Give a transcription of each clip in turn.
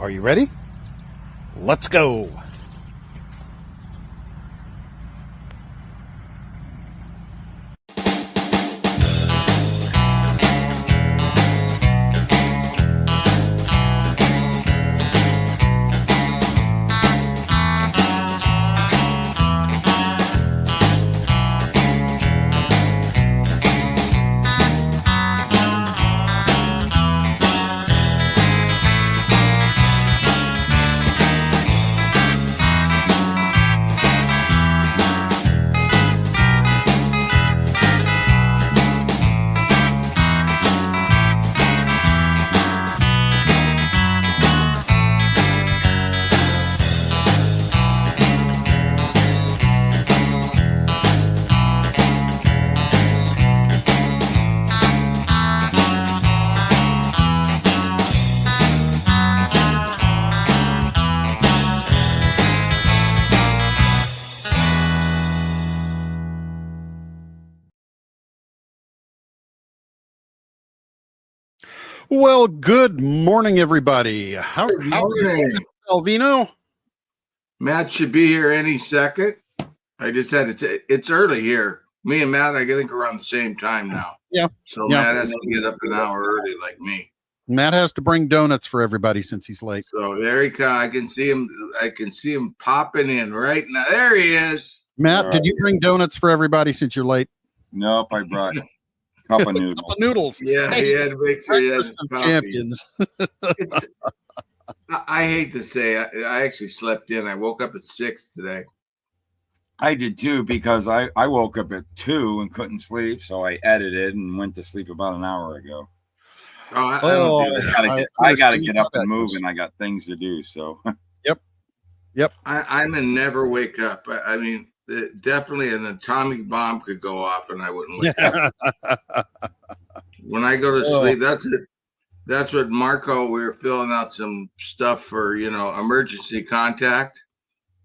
Are you ready? Let's go. Well, good morning, everybody. How are you, Alvino? Matt should be here any second. I just had to. It's early here. Me and Matt, I think, are on the same time now. Yeah. So Matt has to get up an hour early, like me. Matt has to bring donuts for everybody since he's late. So there he comes. I can see him. I can see him popping in right now. There he is. Matt, did you bring donuts for everybody since you're late? Nope, I brought cup of noodles. Cup of noodles. Yeah, he had to make sure he had some coffee. champions. I hate to say, I actually slept in. I woke up at 6 today. I did too, because I woke up at 2 and couldn't sleep, so I edited and went to sleep about an hour ago. I don't do that. I got to get up and move, and I got things to do. So, yep. I'm a never wake up. I mean, definitely an atomic bomb could go off, and I wouldn't wake up. When I go to sleep, that's it. That's what Marco. We were filling out some stuff for emergency contact,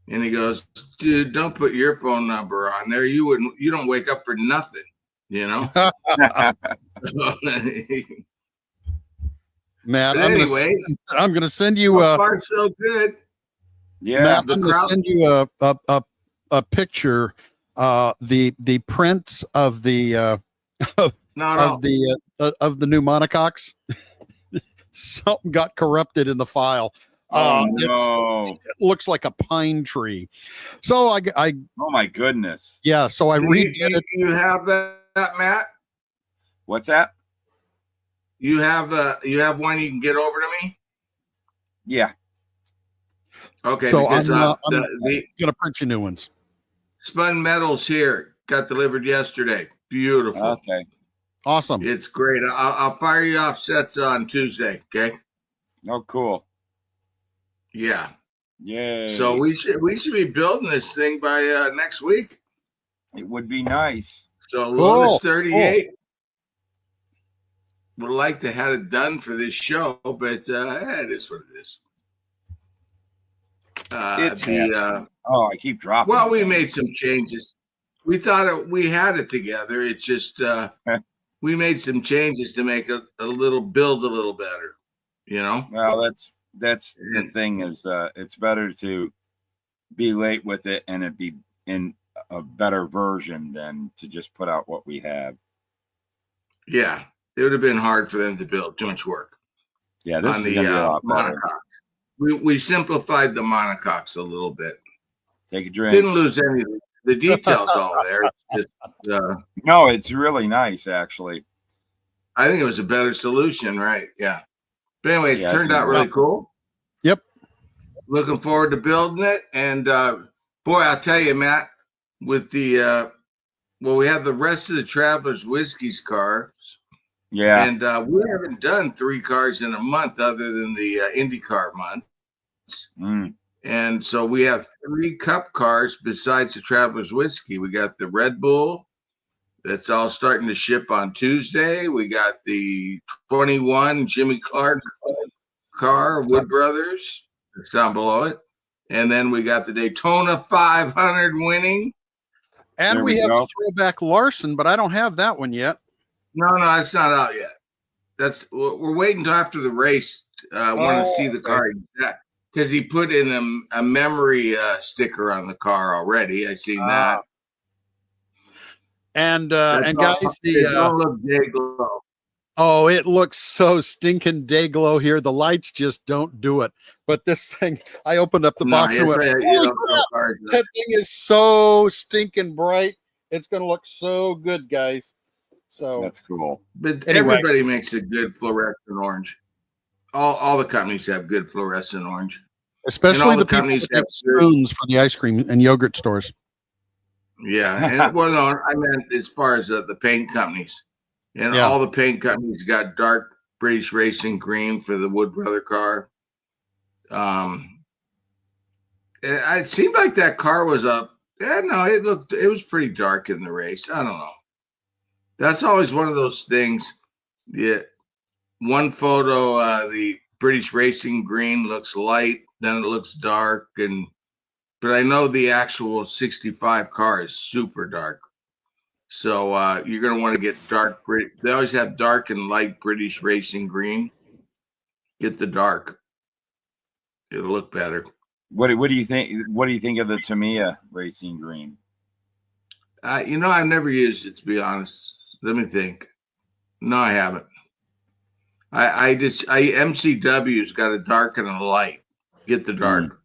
and he goes, "Dude, don't put your phone number on there. You don't wake up for nothing, Matt, anyways, I'm going to send you. So far, so good. Yeah, Matt, I'm going to send you a picture. The prints of the of the new monocoques. Something got corrupted in the file. No. It looks like a pine tree. So I oh my goodness. Yeah. So I redid it. You have that, Matt? What's that? You have one you can get over to me? Yeah. Okay. So because I'm gonna print you new ones. Spun metals here got delivered yesterday. Beautiful. Okay. Awesome. It's great. I'll fire you off sets on Tuesday. Okay. Oh, cool. Yeah. Yay. So we should be building this thing by next week. It would be nice. So Lotus 38. Would like to have it done for this show, but it is what it is. I keep dropping. Well, we made some changes. We thought we had it together. It's just we made some changes to make it build a little better. Well, that's the thing is it's better to be late with it and it be in a better version than to just put out what we have. Yeah, it would have been hard for them to build. Too much work. Yeah, this is gonna be a lot better. We simplified the monocoques a little bit. Take a drink. Didn't lose any of the details all there. It's just, no, it's really nice, actually. I think it was a better solution, right? Yeah. But anyway, it turned out really cool. Yep. Looking forward to building it. And boy, I'll tell you, Matt, with the we have the rest of the Travelers Whiskey's cars. Yeah. And we haven't done 3 cars in a month other than the IndyCar months. And so we have 3 Cup cars besides the Travelers Whiskey. We got the Red Bull. That's all starting to ship on Tuesday. We got the 21 Jimmy Clark car, Wood Brothers. It's down below it. And then we got the Daytona 500 winning. And we have the throwback Larson, but I don't have that one yet. No, it's not out yet. We're waiting until after the race want to see the car exact because he put in a memory sticker on the car already. I seen that. And guys, it don't look day glow. Oh, it looks so stinking day glow here. The lights just don't do it. But this thing, I opened up the box and went, holy crap, that thing is so stinking bright. It's going to look so good, guys. So that's cool. But anyway, everybody makes a good fluorescent orange. All the companies have good fluorescent orange. Especially the companies that have spoons for the ice cream and yogurt stores. Yeah. And well, no, I meant as far as the paint companies. And all the paint companies got dark British Racing green for the Wood Brother car. It seemed like that car was it was pretty dark in the race. I don't know. That's always one of those things. Yeah. One photo, the British Racing green looks light, then it looks dark. But I know the actual 65 car is super dark. So you're going to want to get dark. They always have dark and light British Racing green. Get the dark. It'll look better. What do you think? What do you think of the Tamiya Racing green? I've never used it, to be honest. Let me think. No, I haven't. MCW's got a dark and a light. Get the dark.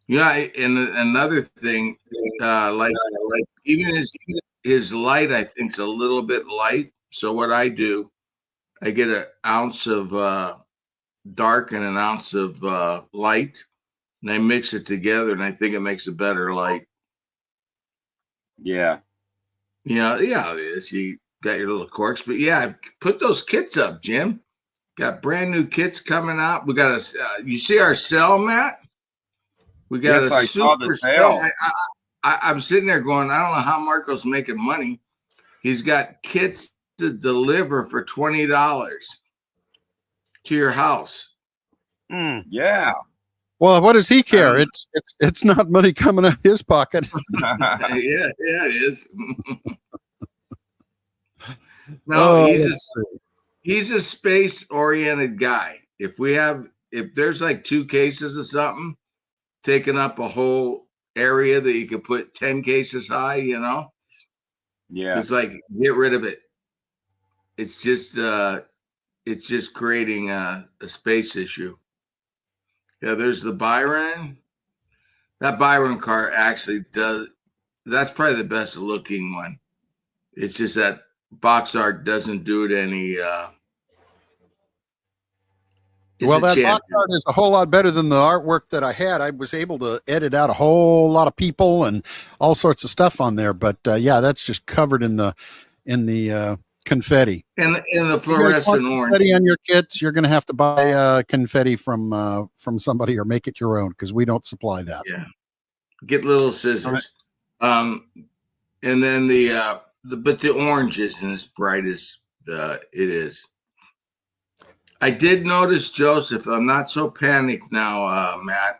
Yeah, and another thing, like even his light, I think is a little bit light. So what I do, I get an ounce of dark and an ounce of light, and I mix it together, and I think it makes a better light. Yeah. Yeah, it is. You got your little corks, but yeah, put those kits up, Jim. Got brand new kits coming out. We got you see our sale, Matt? We got a super sale. I'm sitting there going, I don't know how Marco's making money. He's got kits to deliver for $20 to your house. Yeah. Well, what does he care? It's not money coming out of his pocket. Yeah, it is. No, he's a space-oriented guy. If there's like 2 cases of something, taking up a whole area that you could put 10 cases high, Yeah. It's like, get rid of it. It's just creating a space issue. Yeah, there's the Byron. That Byron car actually that's probably the best looking one. It's just that box art doesn't do it any well, that box art is a whole lot better than the artwork that I had. I was able to edit out a whole lot of people and all sorts of stuff on there. But yeah, that's just covered in the confetti. In the fluorescent orange. Confetti on your kits, you're going to have to buy confetti from somebody or make it your own because we don't supply that. Yeah, get little scissors. And then but the orange isn't as bright as it is. I did notice, Joseph, I'm not so panicked now, Matt.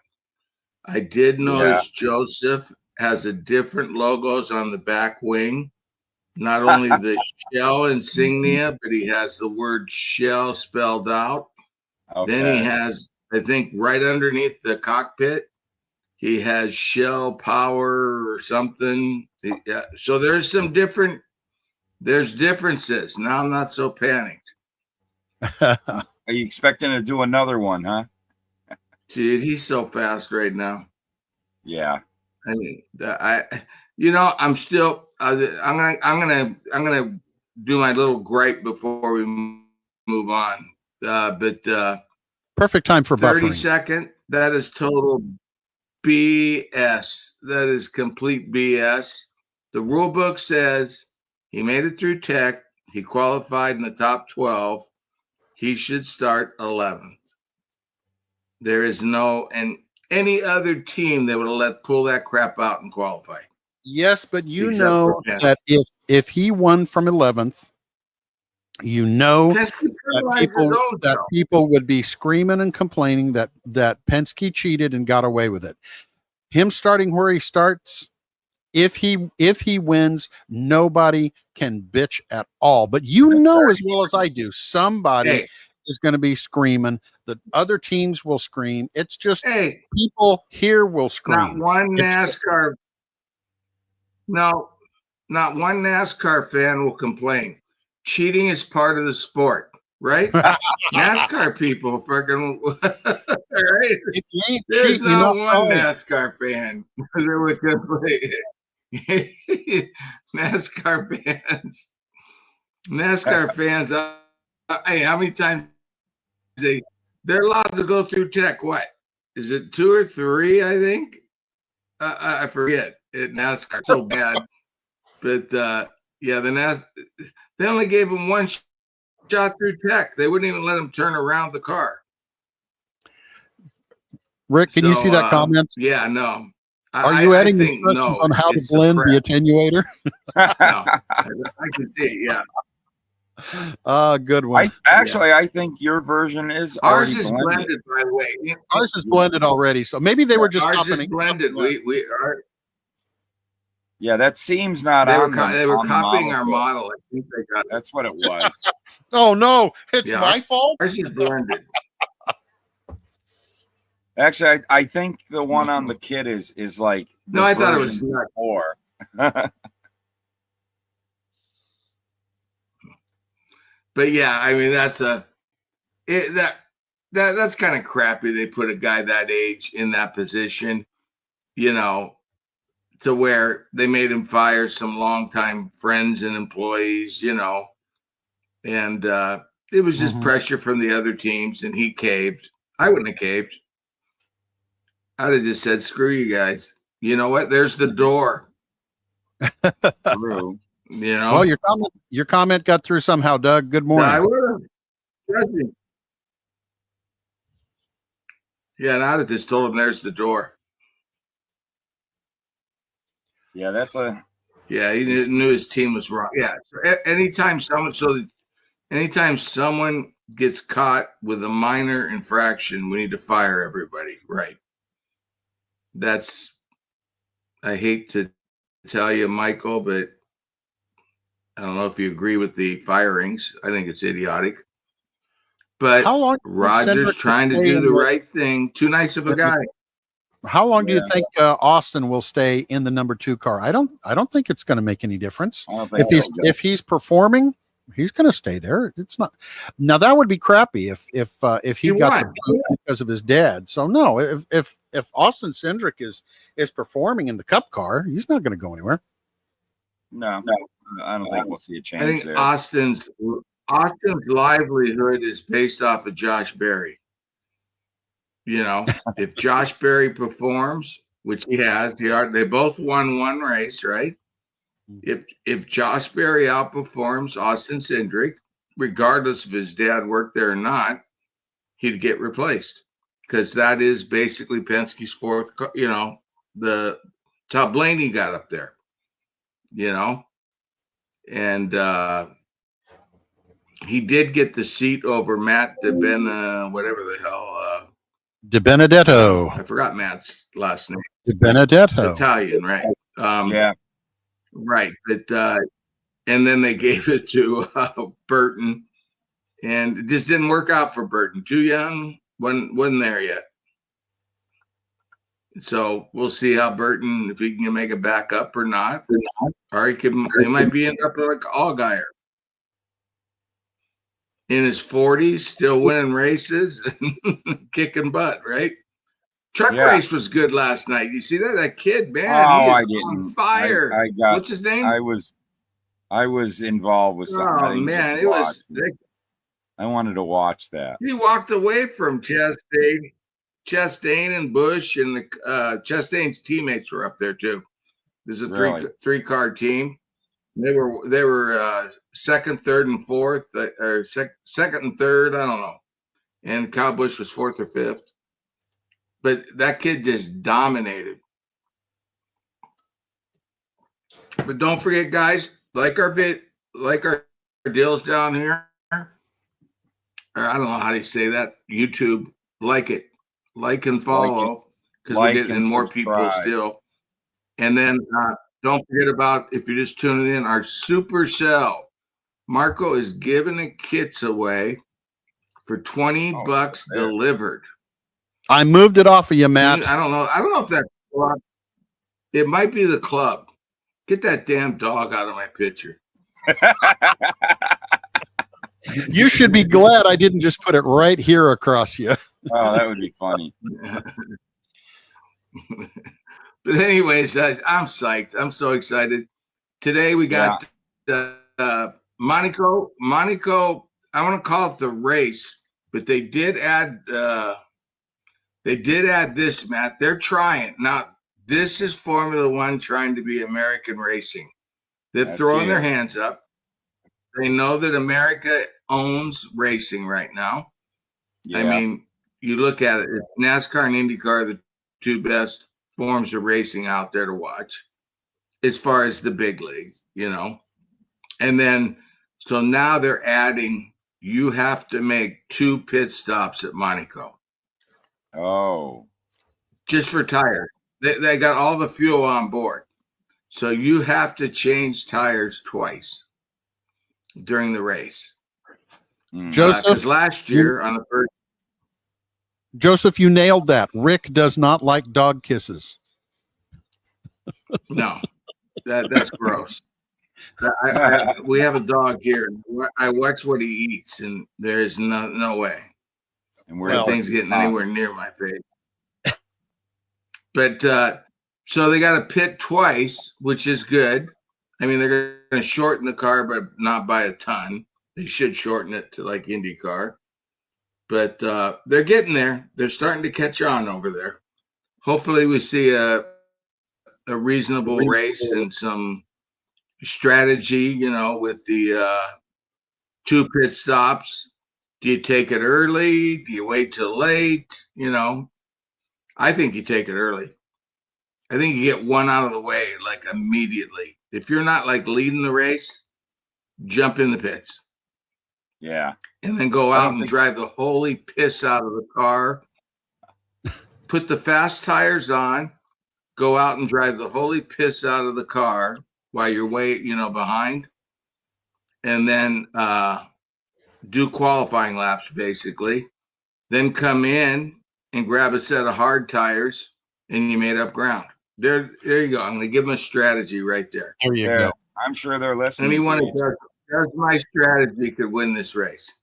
I did notice Joseph has a different logos on the back wing. Not only the Shell insignia, but he has the word Shell spelled out. Okay. Then he has, I think, right underneath the cockpit, he has Shell Power or something. So there's differences. Now I'm not so panicked. Are you expecting to do another one, huh? Dude, he's so fast right now. Yeah. I mean, I'm still. I'm gonna do my little gripe before we move on. But perfect time for 30 buffering. Second. That is total BS. That is complete BS. The rule book says he made it through tech. He qualified in the top 12. He should start 11th. There is any other team that would pull that crap out and qualify. Yes, but that if he won from 11th, that people would be screaming and complaining that Penske cheated and got away with it. Him starting where he starts, if he wins, nobody can bitch at all. But as well as I do, somebody is going to be screaming. The other teams will scream. It's just people here will scream. Not one NASCAR. No, not one NASCAR fan will complain. Cheating is part of the sport, right? NASCAR people fucking right. If you ain't There's cheating, not one NASCAR fan that would complain. NASCAR fans. Hey, how many times they're allowed to go through tech? What is it, 2 or 3? I think I forget. NASCAR so bad, but yeah, they only gave him one shot through tech. They wouldn't even let him turn around the car. Rick, can you see that comment? Yeah, no. Are you adding instructions on how to blend the attenuator? No, I can see. Yeah. Good one. I think your version is ours is blended, by the way. Ours is blended already, so maybe they were just ours is blended. We are. Yeah, that seems not they on. They were copying our model. I think they got. That's what it was. Oh no, it's my fault. Ours is blended. Actually, I think the one on the kit is like. No, I thought it was 4. But yeah, I mean that's kind of crappy. They put a guy that age in that position, to where they made him fire some longtime friends and employees, and it was just pressure from the other teams, and he caved. I wouldn't have caved. I'd have just said, "Screw you guys." You know what? There's the door. True. Well, your comment got through somehow, Doug. Good morning. I would have. Yeah, and I'd have just told him there's the door. Yeah, that's a. Yeah, he knew his team was wrong. Yeah, anytime someone gets caught with a minor infraction, we need to fire everybody. Right. I hate to tell you, Michael, but I don't know if you agree with the firings. I think it's idiotic. But how long Roger's trying to do the right thing. Too nice of a guy. How long do you think Austin will stay in the number 2 car? I don't think it's going to make any difference. If he's performing, he's going to stay there. It's not. Now that would be crappy if he got the boot because of his dad. So no, if Austin Cindric is performing in the Cup car, he's not going to go anywhere. No, I don't think we'll see a change. I think there. Austin's livelihood is based off of Josh Berry. If Josh Berry performs, which he has, they both won one race, right? If Josh Berry outperforms Austin Cindric, regardless if his dad worked there or not, he'd get replaced, because that is basically Penske's 4th. The Todd Blaney got up there. And he did get the seat over Matt whatever the hell. De Benedetto. I forgot Matt's last name. De Benedetto. Italian, right? Yeah. Right. But and then they gave it to Burton, and it just didn't work out for Burton. Too young, wasn't there yet. So we'll see how Burton, if he can make a backup or not. Or he might be end up like Allgaier in his 40s, still winning races and kicking butt, right? Truck race was good last night. You see that? That kid, man, he is on fire. What's his name? I was involved with something. Oh man, it was. I wanted to watch that. He walked away from Chastain and Busch, and the Chastain's teammates were up there too. There's a three-car team. They were second, third, and fourth, or second and third. I don't know. And Kyle Busch was 4th or 5th. But that kid just dominated. But don't forget, guys, like our deals down here, or I don't know how you say that. YouTube, like and follow, because we're getting more people still. And then don't forget about, if you're just tuning in, our Super Cell. Marco is giving the kits away for $20 delivered. I moved it off of you, Matt. I don't know if that's a lot. It might be the club. Get that damn dog out of my picture. You should be glad I didn't just put it right here across you. Oh, that would be funny. But anyways, I'm psyched. I'm so excited. Today we got Monaco. I want to call it the race, but they did add this, Matt. They're trying. Now, this is Formula One trying to be American racing. They're throwing their hands up. They know that America owns racing right now. Yeah. I mean, you look at it, NASCAR and IndyCar are the two best forms of racing out there to watch as far as the big league, you know. And then, so now they're adding, you have to make 2 pit stops at Monaco. Oh. Just for tires. They got all the fuel on board. So you have to change tires twice during the race. Joseph, because last year on the first. Joseph, you nailed that. Rick does not like dog kisses. No, that's gross. We have a dog here. I watch what he eats, and there's no way. And that thing's getting anywhere near my face. But so they got to pit twice, which is good. I mean, they're going to shorten the car, but not by a ton. They should shorten it to like IndyCar. But they're getting there. They're starting to catch on over there. Hopefully we see a reasonable race and some strategy, you know, with the 2 pit stops. Do you take it early? Do you wait till late? You know, I think you take it early. I think you get one out of the way like immediately. If you're not like leading the race, jump in the pits. Yeah. And then go out and drive the holy piss out of the car. Put the fast tires on. Go out and drive the holy piss out of the car while you're behind. And then do qualifying laps, basically. Then come in and grab a set of hard tires, and you made up ground. There you go. I'm going to give them a strategy right there. There you go. I'm sure they're listening. Anyone that does my strategy could win this race.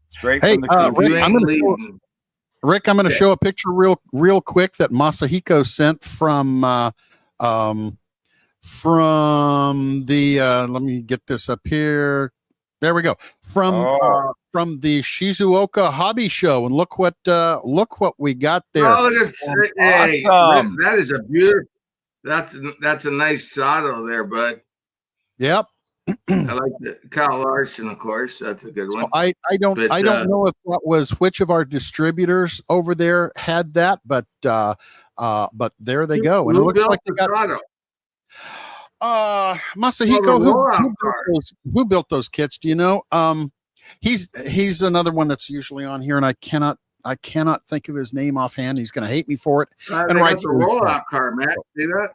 Straight from the Rick, I'm going to show a picture real quick that Masahiko sent from the let me get this up here. There we go. From the Shizuoka Hobby Show, and look what we got there. Oh, awesome! That is a beautiful. That's a nice Sato there, bud. Yep. I like the Kyle Larson, of course. That's a good one. So I don't know if that was which of our distributors over there had that, but there they go. And it looks like they got Masahiko. Who built those kits? Do you know? He's another one that's usually on here, and I cannot think of his name offhand. He's going to hate me for it. And right, the rollout car, Matt. See that?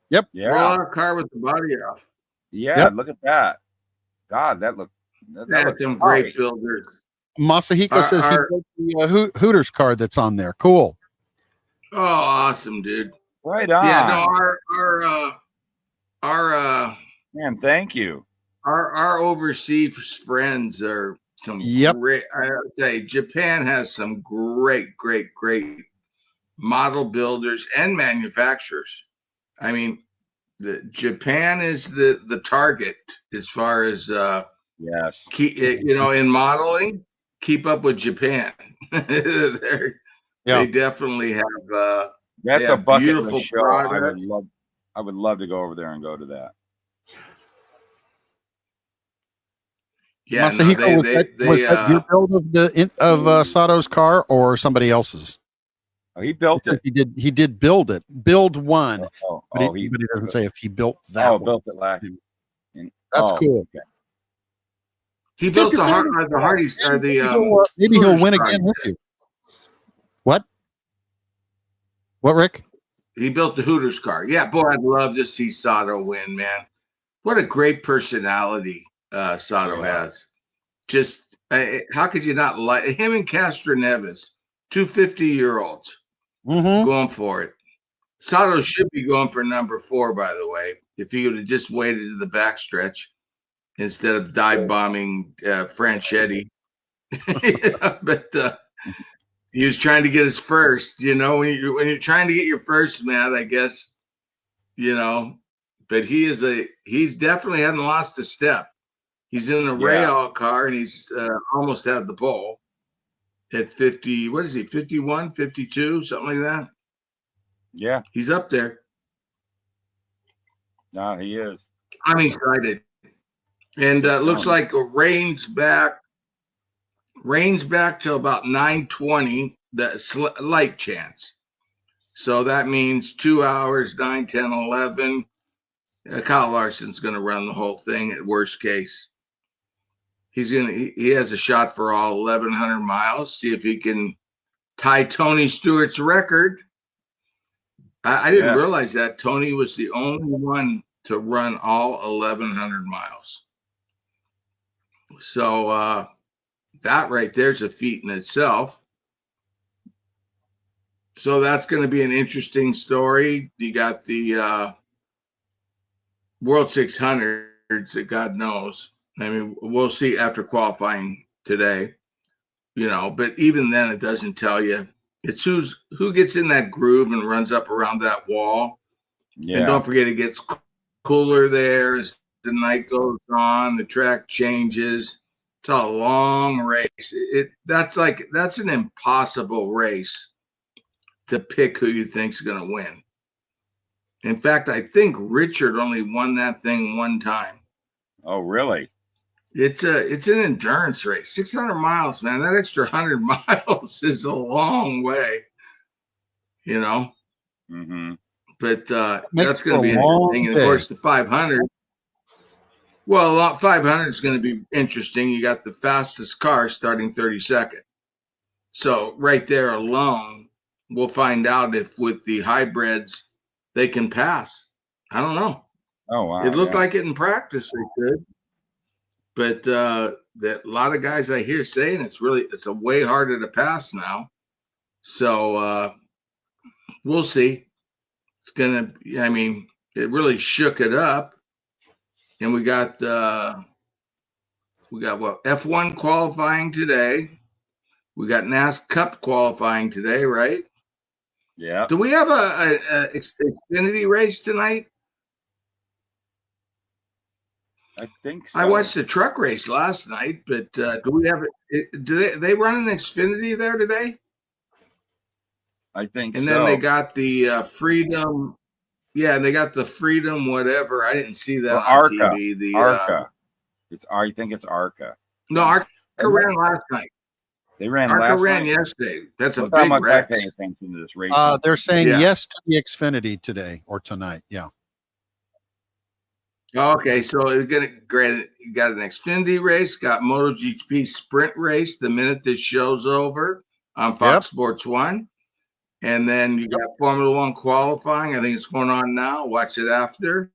Yep. Yeah. Rollout car with the body off. Yeah, Look at that. God, that looks some great builders. Masahiko says he built the Hooters car that's on there. Cool. Oh, awesome, dude. Right on. Yeah, no, our man, thank you. Our overseas friends are some great. I say Japan has some great model builders and manufacturers. I mean, Japan is the target as far as in modeling. Keep up with Japan. They definitely have. That's a bucket list show. I would love to go over there and go to that. Yeah, Masahiko, was that your build of Sato's car or somebody else's? Oh, he built it. He did build it. Build one. But he doesn't say if he built that. Oh, built it last. That's cool. Okay. He built the Hardys or the. Maybe he'll win again with you. What? What, Rick? He built the Hooters car. Yeah, boy, I'd love to see Sato win, man. What a great personality Sato has. Just How could you not like him and Castro Neves, 250-year-olds going for it? Sato should be going for number 4, by the way, if he would have just waited to the backstretch instead of dive bombing Franchetti. But he was trying to get his first. When you're trying to get your first, Matt, I guess. But he's definitely hadn't lost a step. He's in a Real car, and he's almost had the pole at 50. What is he? 51, 52, something like that. Yeah, he's up there. No, he is. I'm excited, and looks like a rain's back till about 9:20. The light chance. So that means 2 hours, 9, 10, 11. Kyle Larson's going to run the whole thing at worst case. He has a shot for all 1,100 miles. See if he can tie Tony Stewart's record. I didn't realize that Tony was the only one to run all 1,100 miles. So that right there's a feat in itself. So that's going to be an interesting story. You got the World 600s that God knows. I mean, we'll see after qualifying today, but even then it doesn't tell you. It's who gets in that groove and runs up around that wall. Yeah. And don't forget, it gets cooler there as the night goes on, the track changes. It's a long race. That's an impossible race to pick who you think is going to win. In fact, I think Richard only won that thing one time. Oh, really? It's an endurance race. 600 miles, man. That extra 100 miles is a long way, Mm-hmm. But that's going to be interesting. And, of course, the 500. Well, 500 is going to be interesting. You got the fastest car starting 32nd. So right there alone, we'll find out if with the hybrids they can pass. I don't know. Oh, wow. It looked like it in practice they could. But that a lot of guys I hear saying it's a way harder to pass now. So we'll see. It really shook it up. And we got F1 qualifying today. We got NASCAR Cup qualifying today, right? Yeah. Do we have a Xfinity race tonight? I think so. I watched the truck race last night, but do we have it? Do they run an Xfinity there today? I think so. And then they got the Freedom. Yeah, they got the Freedom whatever. I didn't see that on Arca. TV. The Arca. I think it's Arca. No, Arca ran last night. They ran Arca last ran night? yesterday. That's a Look how big much race. I pay attention to this race. They're saying yes to the Xfinity today or tonight. Yeah. Okay, so you got an Xfinity race, got MotoGP sprint race the minute this show's over on Fox Sports 1. And then you got Formula 1 qualifying. I think it's going on now. Watch it after.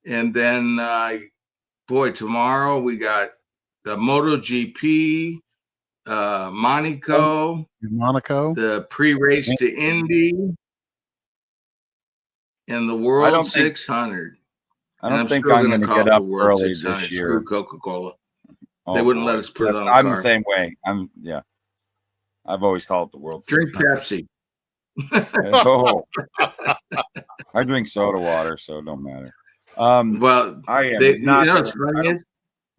And then, tomorrow we got the MotoGP, Monaco, the pre-race to Indy, and the World 600. I don't think I'm going to get up early this year. Screw Coca-Cola. They wouldn't let us put it on the I'm car. the same way. I've always called it the World. Drink Pepsi. Oh, I drink soda water, so it don't matter. Well, I am not. What's funny is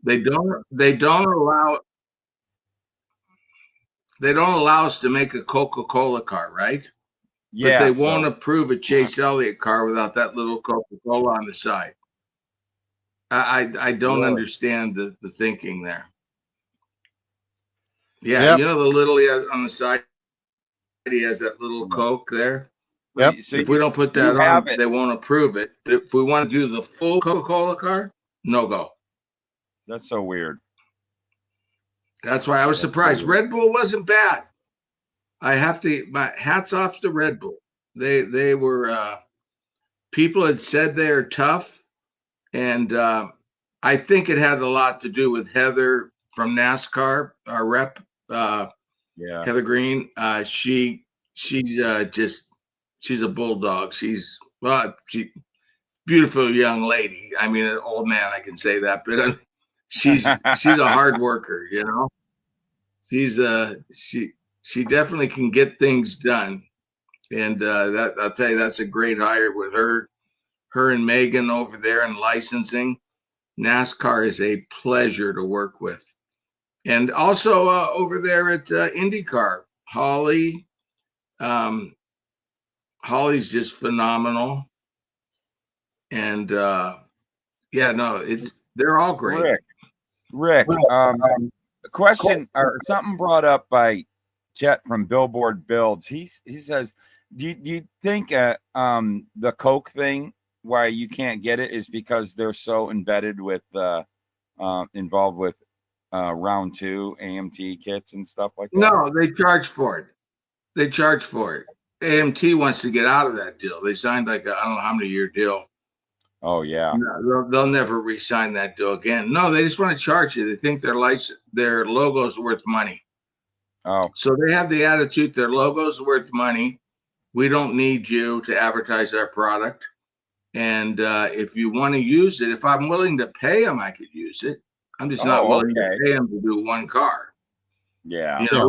they don't allow us to make a Coca-Cola car, right? Yeah, but they won't approve a Chase Elliott car without that little Coca-Cola on the side. I don't understand the thinking there. Yeah, you know the little he has on the side. He has that little Coke there. Yep. So if we don't put that on, they won't approve it. But if we want to do the full Coca-Cola car, no go. That's so weird. That's why I was surprised. Red Bull wasn't bad. I have to, my hats off to Red Bull. They were, people had said they're tough. And I think it had a lot to do with Heather from NASCAR, our rep, Heather Green. She's a bulldog. She's beautiful young lady. I mean, an old man, I can say that, but she's a hard worker. You know, she definitely can get things done, and that I'll tell you, that's a great hire with her and Megan over there in licensing. NASCAR is a pleasure to work with. And also over there at IndyCar, Holly's just phenomenal. And they're all great. Rick, a question or something brought up by Chet from Billboard Builds. He says, do you think the Coke thing, why you can't get it, is because they're so embedded with involved with round 2 AMT kits and stuff like that? No, they charge for it. AMT wants to get out of that deal. They signed like I don't know how many year deal. Oh yeah. No, they'll never re-sign that deal again. No, they just want to charge you. They think their logo's worth money. Oh. So they have the attitude their logo's worth money. We don't need you to advertise our product. And if you want to use it, if I'm willing to pay them, I could use it. I'm just not willing to pay them to do one car. Yeah. You know,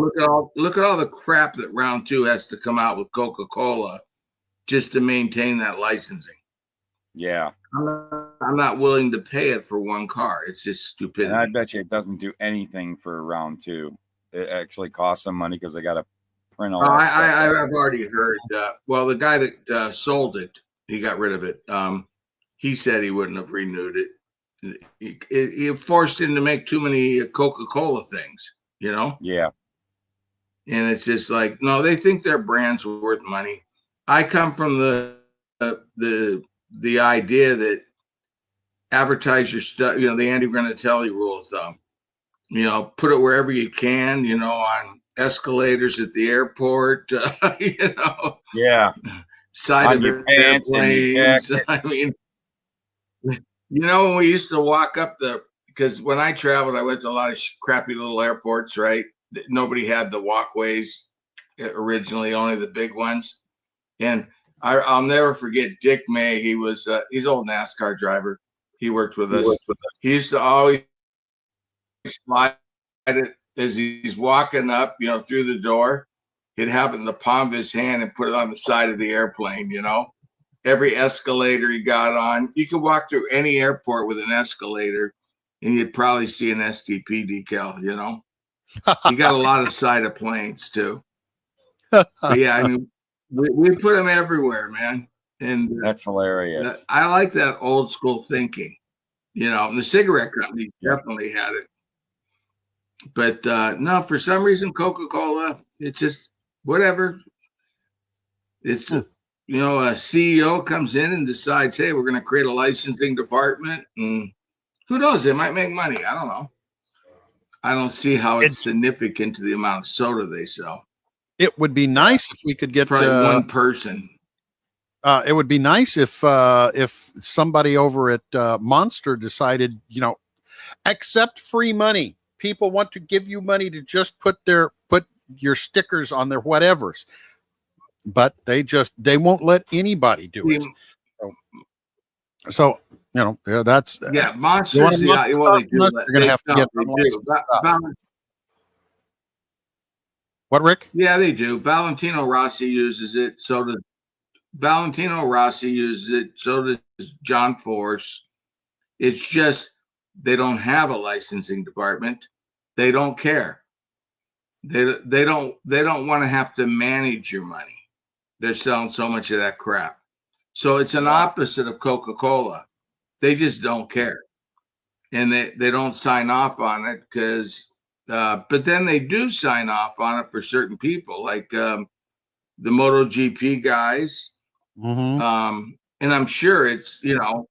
look at all the crap that round 2 has to come out with Coca-Cola just to maintain that licensing. Yeah. I'm not willing to pay it for one car. It's just stupidity. And I bet you it doesn't do anything for round 2. It actually costs some money because they got to print all that stuff. I've already heard. Well, the guy that sold it, he got rid of it. He said he wouldn't have renewed it. He forced him to make too many Coca-Cola things, you know? Yeah. And it's just like, no, they think their brand's worth money. I come from the idea that advertise your stuff, you know, the Andy Granatelli rule of thumb. You know, put it wherever you can, you know, on escalators at the airport, you know. Yeah. Side on of your pants airplanes. I mean, you know, when we used to walk up because when I traveled, I went to a lot of crappy little airports, right? Nobody had the walkways originally, only the big ones. And I'll never forget Dick May. He's an old NASCAR driver. He worked with us. He used to always slide it as he's walking up, you know, through the door. He'd have it in the palm of his hand and put it on the side of the airplane, you know. Every escalator he got on, you could walk through any airport with an escalator and you'd probably see an STP decal, you know. You got a lot of side of planes too. But yeah, I mean, we put them everywhere, man. And that's hilarious. I like that old school thinking, you know. And the cigarette company definitely had it. But no, for some reason, Coca-Cola, it's just whatever. It's you know, a CEO comes in and decides, hey, we're going to create a licensing department, and who knows, they might make money. I don't know. I don't see how it's significant to the amount of soda they sell. It would be nice if we could get probably one person. It would be nice if somebody over at Monster decided, you know, accept free money. People want to give you money to just put your stickers on their whatevers, but they won't let anybody do it. So you know, that's Monsters. Yeah, well, they do. You're gonna have to get. What, Rick? Yeah, they do. Valentino Rossi uses it. So does John Force. It's just they don't have a licensing department. They don't care. They don't want to have to manage your money. They're selling so much of that crap. So it's an opposite of Coca-Cola. They just don't care. And they don't sign off on it because but then they do sign off on it for certain people, like the Moto GP guys. Mm-hmm. And I'm sure it's, you know,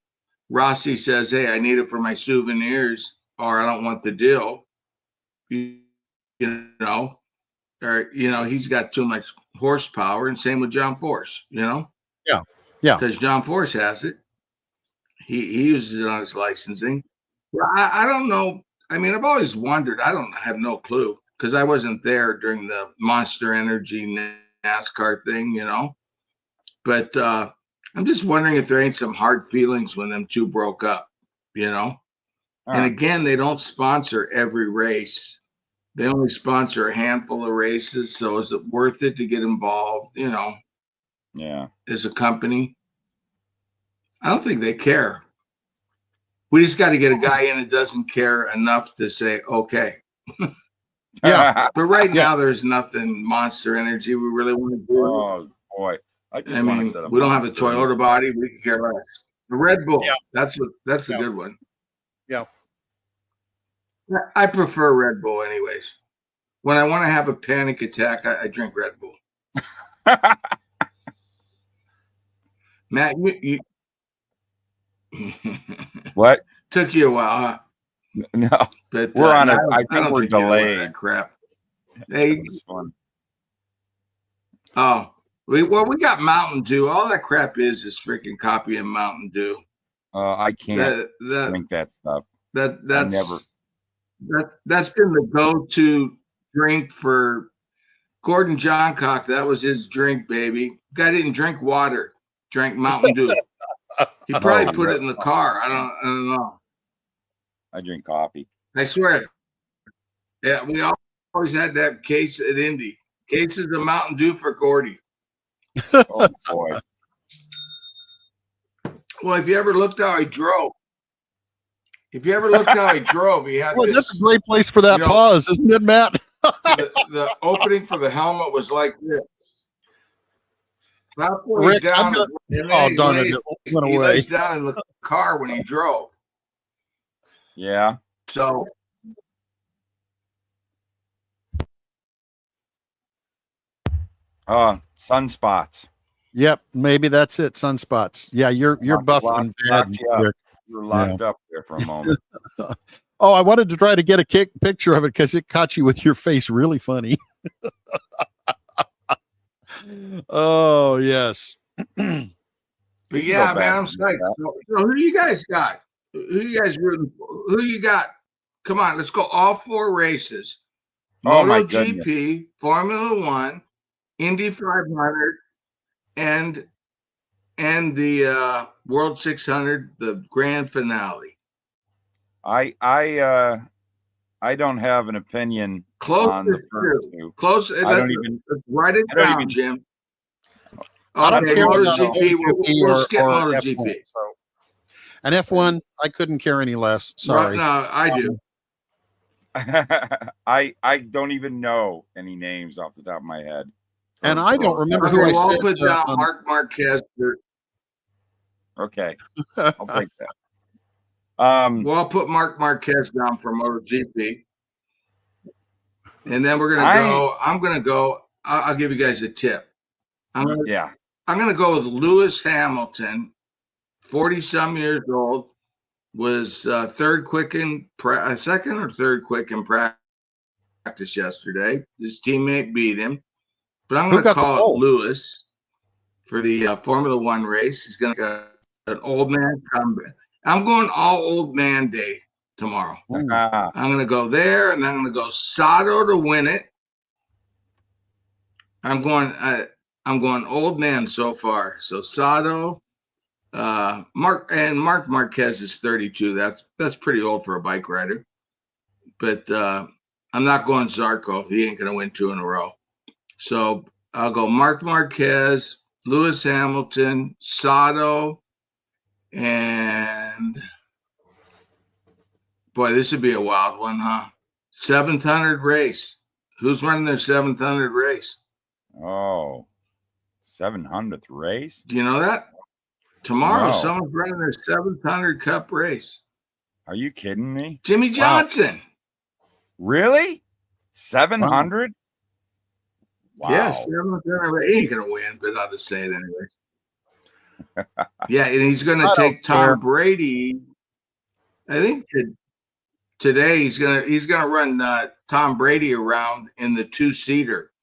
Rossi says, hey, I need it for my souvenirs, or I don't want the deal. You know, or, you know, he's got too much horsepower, and same with John Force, you know? Yeah. Because John Force has it. He uses it on his licensing. I don't know. I mean, I've always wondered. I have no clue because I wasn't there during the Monster Energy NASCAR thing, you know. But I'm just wondering if there ain't some hard feelings when them two broke up, you know. And again, they don't sponsor every race. They only sponsor a handful of races. So is it worth it to get involved, you know? Yeah. As a company? I don't think they care. We just got to get a guy in that doesn't care enough to say, okay. Yeah. But right now, there's nothing Monster Energy we really want to do. Oh, boy. I mean, we don't have a Toyota body. We can care less. The Red Bull. Yeah. That's a good one. Yeah. I prefer Red Bull anyways. When I want to have a panic attack, I drink Red Bull. Matt, you what? Took you a while, huh? No, but we're on it. I think we're delayed. That crap. Hey, it's fun. Oh, we got Mountain Dew. All that crap is freaking copying Mountain Dew. I can't drink that stuff. That's been the go-to drink for Gordon Johncock. That was his drink, baby. Guy didn't drink water, drank Mountain Dew. He probably put it in the car. I don't know. I drink coffee. I swear. Yeah, we always had that case at Indy. Cases of Mountain Dew for Gordy. Oh boy. Well, if you ever looked how he drove, he had Well, that's a great place for that pause, isn't it, Matt? the opening for the helmet was like this. Rick, down, darn it, it went he away. lays down in the car when he drove. Yeah. So sunspots. Yep, maybe that's it. Sunspots. Yeah, you're buffing bad. You're locked up there for a moment. Oh, I wanted to try to get a picture of it because it caught you with your face really funny. Oh yes. But yeah, man, I'm psyched. So who do you guys got? Who you got? Come on, let's go all 4 races. MotoGP, Formula 1, Indy 500, and the World 600, the grand finale. I don't have an opinion on the first 2. Close. I don't even write it down, Jim. Okay, MotoGP. We'll skip MotoGP. F1, so. And F1, I couldn't care any less. Sorry. No, I do. I don't even know any names off the top of my head. And I don't remember who I said. I'll put down Mark Marquez. Okay, I'll take that. Well, I'll put Mark Marquez down for MotoGP, and then we're gonna go. I'm gonna go. I'll give you guys a tip. I'm gonna go with Lewis Hamilton, 40-some years old, was second or third quick in practice yesterday. His teammate beat him, but I'm gonna call it Lewis for the Formula 1 race. He's gonna get an old man comeback. I'm going all old man day tomorrow. I'm going to go there, and I'm going to go Sato to win it. I'm going old man so far. So Sato, Mark Marquez is 32. That's pretty old for a bike rider. But I'm not going Zarco. He ain't going to win 2 in a row. So I'll go Mark Marquez, Lewis Hamilton, Sato. And boy, this would be a wild one, huh? 700 race. Who's running their 700 race? Oh, 700th race? Do you know that? Tomorrow, someone's running their 700 Cup race. Are you kidding me? Jimmy Johnson. Wow. Really? 700? Wow. Yeah, 700. He ain't going to win, but I'll just say it anyway. Yeah, and he's going to take Tom Brady. I think today he's going to run Tom Brady around in the 2-seater.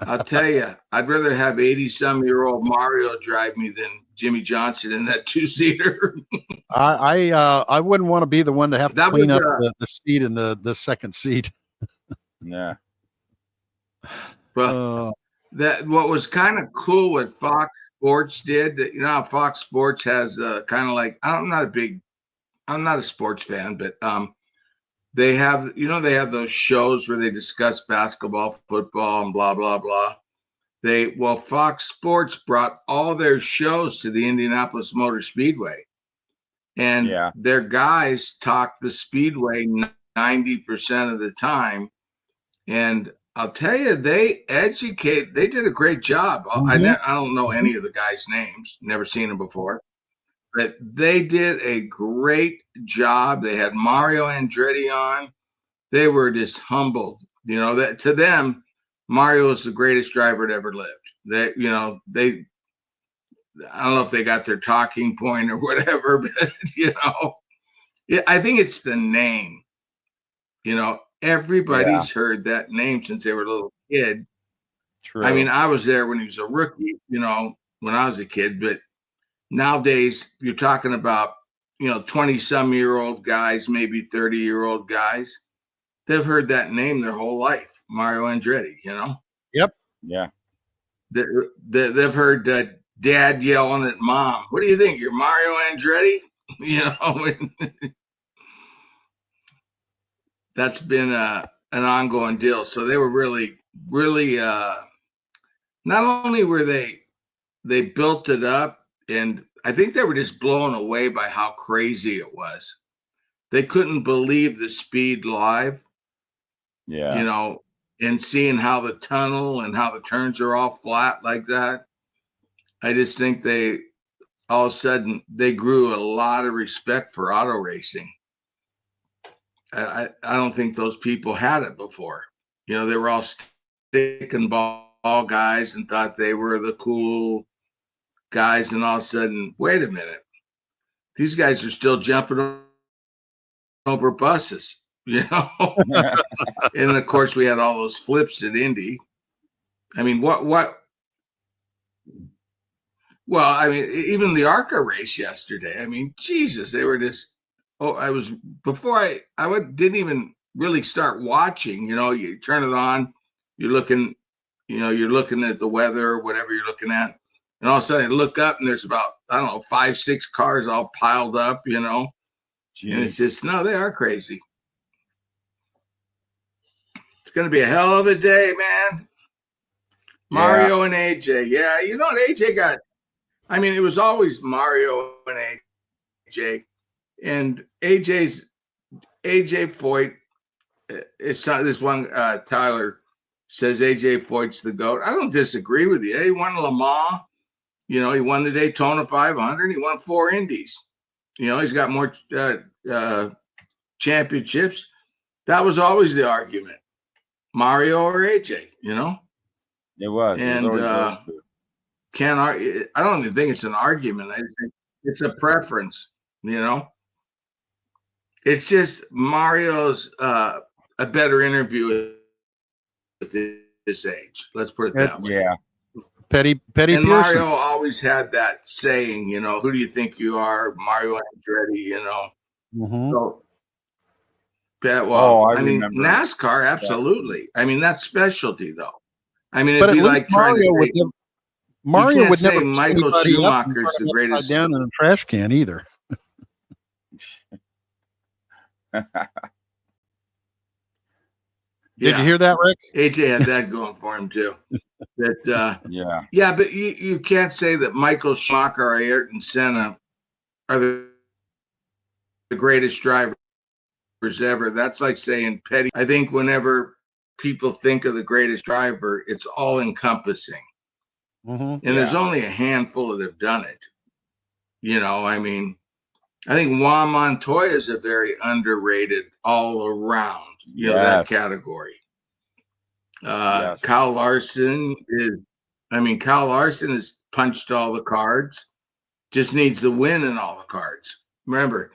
I'll tell you, I'd rather have 80-some-year-old Mario drive me than Jimmy Johnson in that 2-seater. I wouldn't want to be the one to have to That clean was, up the seat in the second seat. Yeah. But that what was kind of cool what Fox Sports did. You know how Fox Sports has kind of like I'm not a sports fan, but they have they have those shows where they discuss basketball, football, and blah blah blah. Fox Sports brought all their shows to the Indianapolis Motor Speedway, and their guys talk the speedway 90% of the time, and I'll tell you, they did a great job. I don't know any of the guys' names, never seen them before, but they did a great job. They had Mario Andretti on. They were just humbled, that to them, Mario is the greatest driver that ever lived. I don't know if they got their talking point or whatever, but I think it's the name, everybody's heard that name since they were a little kid. True. I mean, I was there when he was a rookie, when I was a kid, but nowadays you're talking about, 20-some-year-old guys, maybe 30-year-old guys. They've heard that name their whole life, Mario Andretti, Yep. Yeah. They've heard dad yelling at mom, "What do you think? You're Mario Andretti?" That's been an ongoing deal. So they were really, really, not only were they built it up, and I think they were just blown away by how crazy it was. They couldn't believe the speed live. Yeah. And seeing how the tunnel and how the turns are all flat like that. I just think all of a sudden, they grew a lot of respect for auto racing. I don't think those people had it before. They were all stick and ball guys and thought they were the cool guys. And all of a sudden, wait a minute, these guys are still jumping over buses, And of course, we had all those flips at Indy. I mean, what? Well, I mean, even the ARCA race yesterday. I mean, Jesus, they were just. Oh, didn't even really start watching. You turn it on, you're looking at the weather or whatever you're looking at, and all of a sudden, you look up and there's about 5, 6 cars all piled up. And it's just they are crazy. It's going to be a hell of a day, man. Mario and AJ. Yeah, what AJ got. I mean, it was always Mario and AJ. And AJ Foyt, it's not this one, Tyler says AJ Foyt's the GOAT. I don't disagree with you. He won Le Mans. He won the Daytona 500. He won 4 Indies. He's got more championships. That was always the argument. Mario or AJ, It was. And it was always those two. I don't even think it's an argument. I think it's a preference, It's just Mario's a better interview at this age. Let's put it that way. Yeah. Petty And Pearson. Mario always had that saying, who do you think you are? Mario Andretti, So, I mean, remember. NASCAR, absolutely. Yeah. I mean, that's specialty, though. I mean, but it'd be like Mario would never Michael Schumacher's the greatest. Down in a trash can either. Did you hear that, Rick? AJ had that going for him too. But yeah, but you can't say that Michael Schumacher or Ayrton Senna are the greatest drivers ever. That's like saying Petty. I think whenever people think of the greatest driver, it's all encompassing. And there's only a handful that have done it. I mean, I think Juan Montoya is a very underrated all around, that category. Kyle Larson has punched all the cards, just needs the win in all the cards. Remember,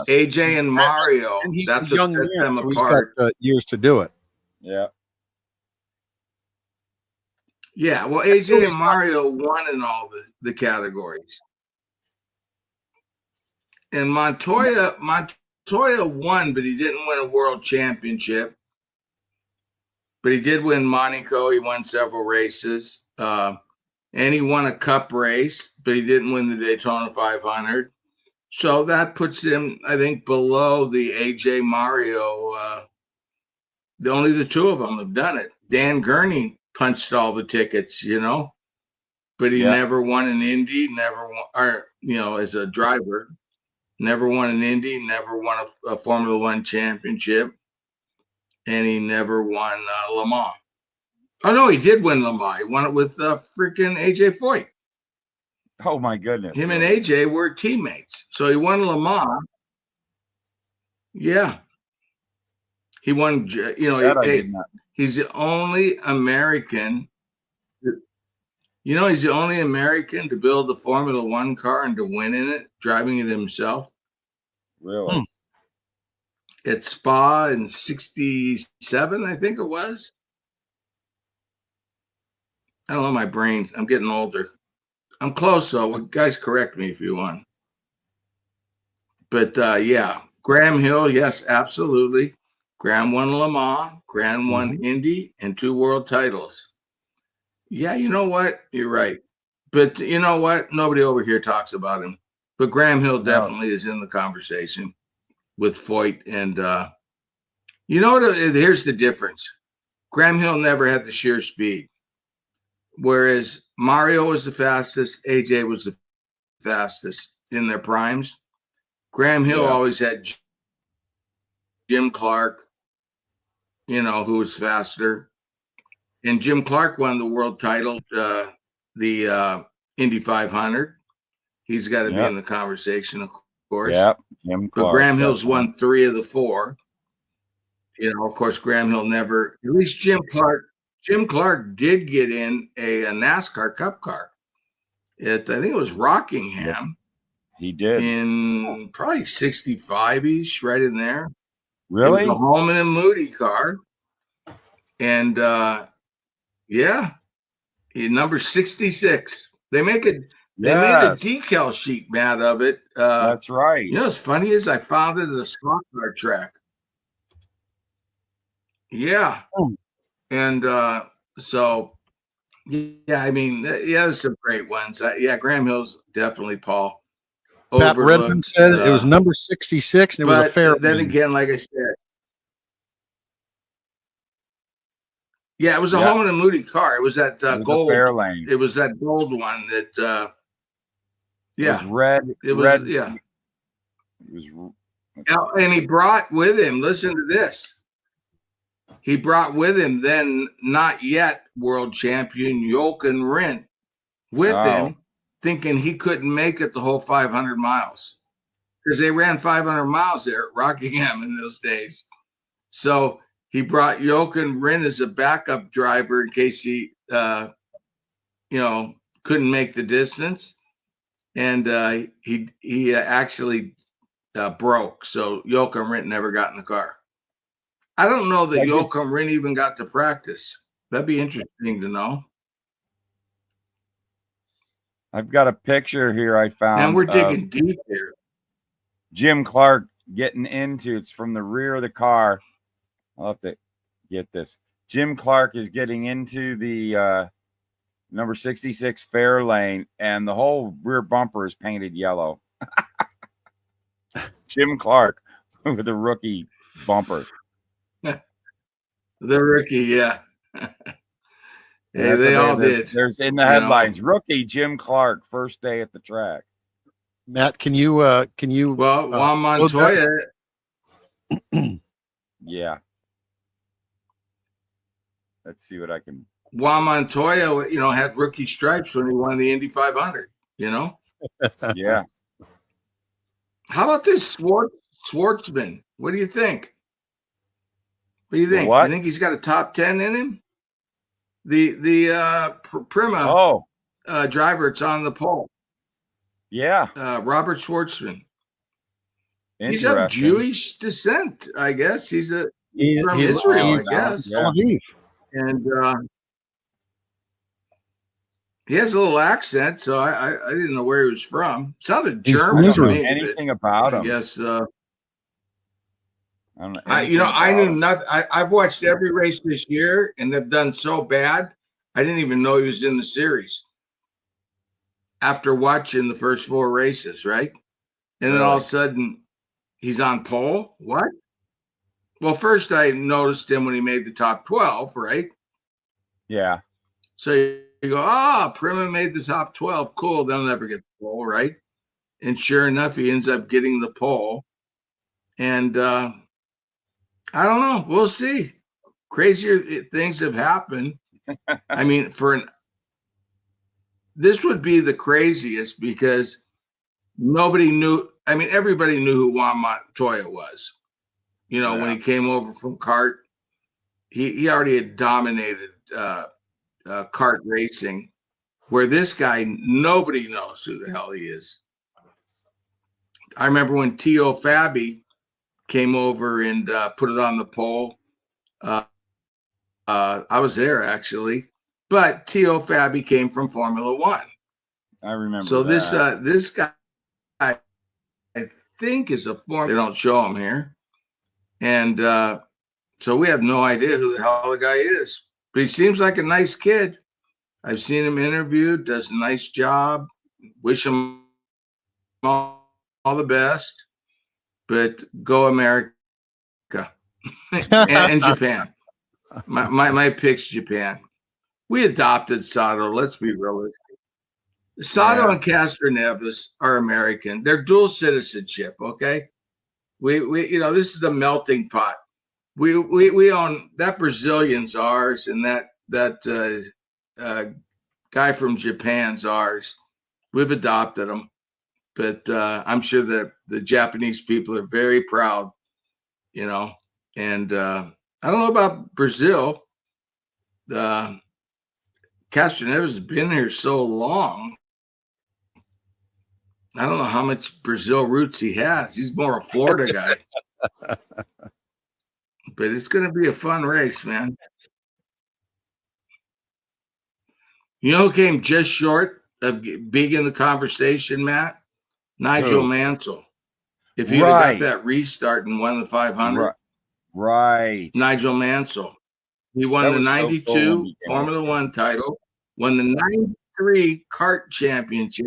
AJ and Mario, that's what sets them apart. He's got years to do it. Yeah. Yeah, well, AJ and Mario won in all the categories. And Montoya won, but he didn't win a world championship. But he did win Monaco. He won several races. And he won a cup race, but he didn't win the Daytona 500. So that puts him, I think, below the AJ Mario. Only the two of them have done it. Dan Gurney punched all the tickets, but he never won an Indy, never won, or, as a driver, never won an Indy, never won a Formula One championship, and he never won Le Mans. Oh, no, he did win Le Mans. He won it with freaking AJ Foyt. Oh, my goodness. Him and AJ were teammates. So he won Le Mans. Yeah. He won, he's the only American. He's the only American to build a Formula One car and to win in it, driving it himself. Really? At Spa in 67, I think it was. I don't know my brain. I'm getting older. I'm close, though. Guys, correct me if you want. But, Graham Hill, yes, absolutely. Graham won Le Mans, Graham won Indy, and 2 world titles. Yeah, you know what? You're right. But you know what? Nobody over here talks about him. But Graham Hill definitely is in the conversation with Foyt. And here's the difference. Graham Hill never had the sheer speed. Whereas Mario was the fastest, AJ was the fastest in their primes. Graham Hill always had Jim Clark, who was faster. And Jim Clark won the world title, the Indy 500. He's got to be in the conversation, of course. Yep, Jim Clark. But Graham Hill's won 3 of the 4. Of course, Graham Hill never. At least Jim Clark did get in a NASCAR Cup car. I think it was Rockingham. He did. In probably 65-ish, right in there. Really? It was a Holman and Moody car. And, number 66. They made a decal sheet, Matt, of it. That's right. What's funny is I found it at a slot car track. Yeah. And there's some great ones. Graham Hill's definitely, Paul. Pat Redmond said it was number 66, and it was a fair. Then again, like I said, it was a Holman and Moody car. It was that gold. Fairlane. It was that gold one that. It was red. It was red. Yeah. It was. And he brought with him. Listen to this. He brought with him then not yet world champion Jochen Rindt with him, thinking he couldn't make it the whole 500 miles because they ran 500 miles there at Rockingham in those days. So he brought Jochen Rindt as a backup driver in case he, couldn't make the distance. And he actually broke. So Jochen Rindt never got in the car. I don't know that Jochen Rindt even got to practice. That'd be interesting to know. I've got a picture here I found. And we're digging deep here. Jim Clark getting into, it's from the rear of the car. I'll have to get this. Jim Clark is getting into the number 66 Fairlane, and the whole rear bumper is painted yellow. Jim Clark with a rookie bumper. The rookie, yeah. They all did. There's in the headlines, rookie Jim Clark, first day at the track. Matt, can you? Well, Juan Montoya. Yeah. Let's see what I can. Juan Montoya, had rookie stripes when he won the Indy 500. Yeah. How about this Schwartzman? What do you think? What do you think? What? You think he's got a top 10 in him? The Prima driver, it's on the pole. Yeah. Robert Schwartzman. He's of Jewish descent, I guess. He's from Israel, I guess. Yeah. And He has a little accent, so I didn't know where he was from. Sounded German. I don't know anything about him. I guess. I don't know. I knew nothing. I've watched every race this year, and they've done so bad. I didn't even know he was in the series after watching the first 4 races, right? And then all of a sudden, he's on pole. What? Well, first I noticed him when he made the top 12, right? Yeah. So you go, Prima made the top 12. Cool. They'll never get the pole, right? And sure enough, he ends up getting the pole. And I don't know. We'll see. Crazier things have happened. I mean, this would be the craziest because nobody knew. I mean, everybody knew who Juan Montoya was. You know, when he came over from kart, he already had dominated kart racing, where this guy, nobody knows who the hell he is. I remember when Tio Fabi came over and put it on the pole. I was there actually, but Tio Fabi came from Formula One. I remember. So this guy, I think, is a form. They don't show him here, and so we have no idea who the hell the guy is. But he seems like a nice kid. I've seen him interviewed. Does a nice job. Wish him all the best. But go America and Japan. My pick's Japan. We adopted Sato. Let's be realistic. Sato and Castroneves are American. They're dual citizenship. Okay, we this is the melting pot. We own that. Brazilian's ours, and that guy from Japan's ours. We've adopted them, but I'm sure that the Japanese people are very proud. And I don't know about Brazil. Castroneves has been here so long. I don't know how much Brazil roots he has. He's more a Florida guy. But it's going to be a fun race, man. You know who came just short of being in the conversation, Matt? Nigel Mansell. If he'd have got that restart and won the 500. Right. Nigel Mansell. He won the 92 Formula One title, won the 93 kart championship.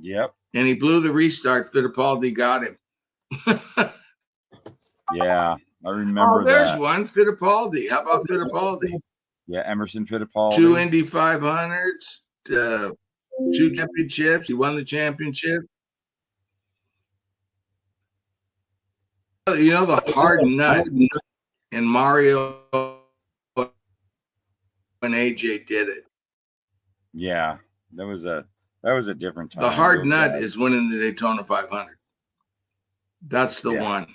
Yep. And he blew the restart. Fittipaldi got him. Yeah, I remember there's one. Fittipaldi. How about Fittipaldi? Yeah, Emerson Fittipaldi. 2 Indy 500s, 2 championships. He won the championship. You know, the hard nut and Mario and AJ did it. Yeah, that was a different time. The hard nut is winning the Daytona 500. That's the one.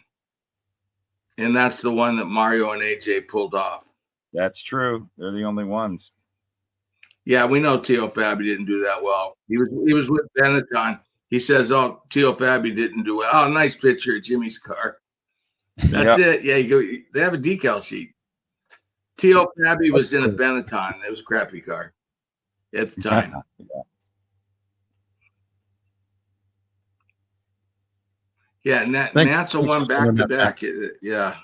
And that's the one that Mario and AJ pulled off. That's true. They're the only ones. Yeah, we know Tio Fabi didn't do that well. He was with Benetton. He says, "Oh, Tio Fabi didn't do well." Oh, nice picture of Jimmy's car. That's it. Yeah, you go. They have a decal sheet. Tio Fabi was in a Benetton. It was a crappy car at the time. Yeah, Mansell won back to back. Yeah.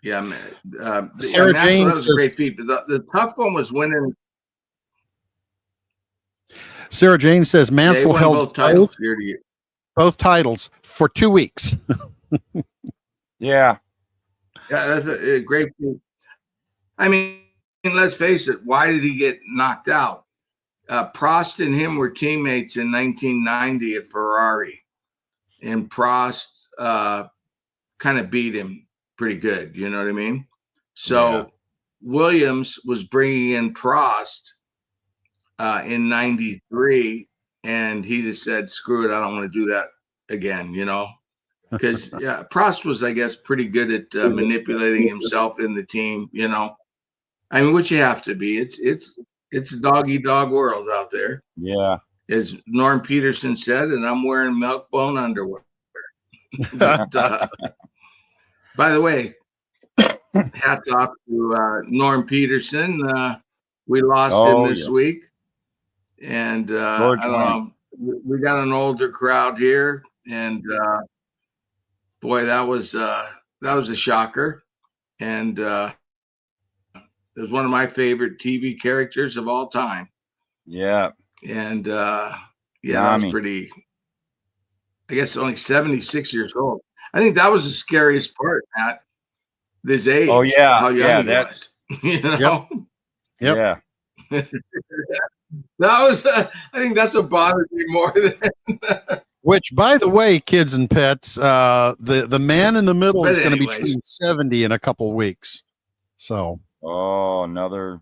Yeah, man. Sarah Jane was a great feat. But the tough one was winning. Sarah Jane says Mansell held both titles for 2 weeks. Yeah, that's a great feat. I mean, let's face it. Why did he get knocked out? Prost and him were teammates in 1990 at Ferrari, and Prost kind of beat him pretty good. You know what I mean? So Williams was bringing in Prost in 93, and he just said, "Screw it, I don't want to do that again." Because Prost was, I guess, pretty good at manipulating himself in the team. I mean, which you have to be. It's a dog-eat-dog world out there. Yeah. As Norm Peterson said, and I'm wearing milk-bone underwear. But, by the way, hats off to Norm Peterson. We lost him this week. And I don't know, we got an older crowd here. And boy, that was a shocker. And it was one of my favorite TV characters of all time. Yeah. And that was pretty, I guess only 76 years old. I think that was the scariest part, Matt. This age. Oh, yeah. How young he was. You know? Yep. Yeah. That was, I think that's what bothered me more than. Which, by the way, kids and pets, the man in the middle is going to be turning 70 in a couple of weeks. So. Oh, another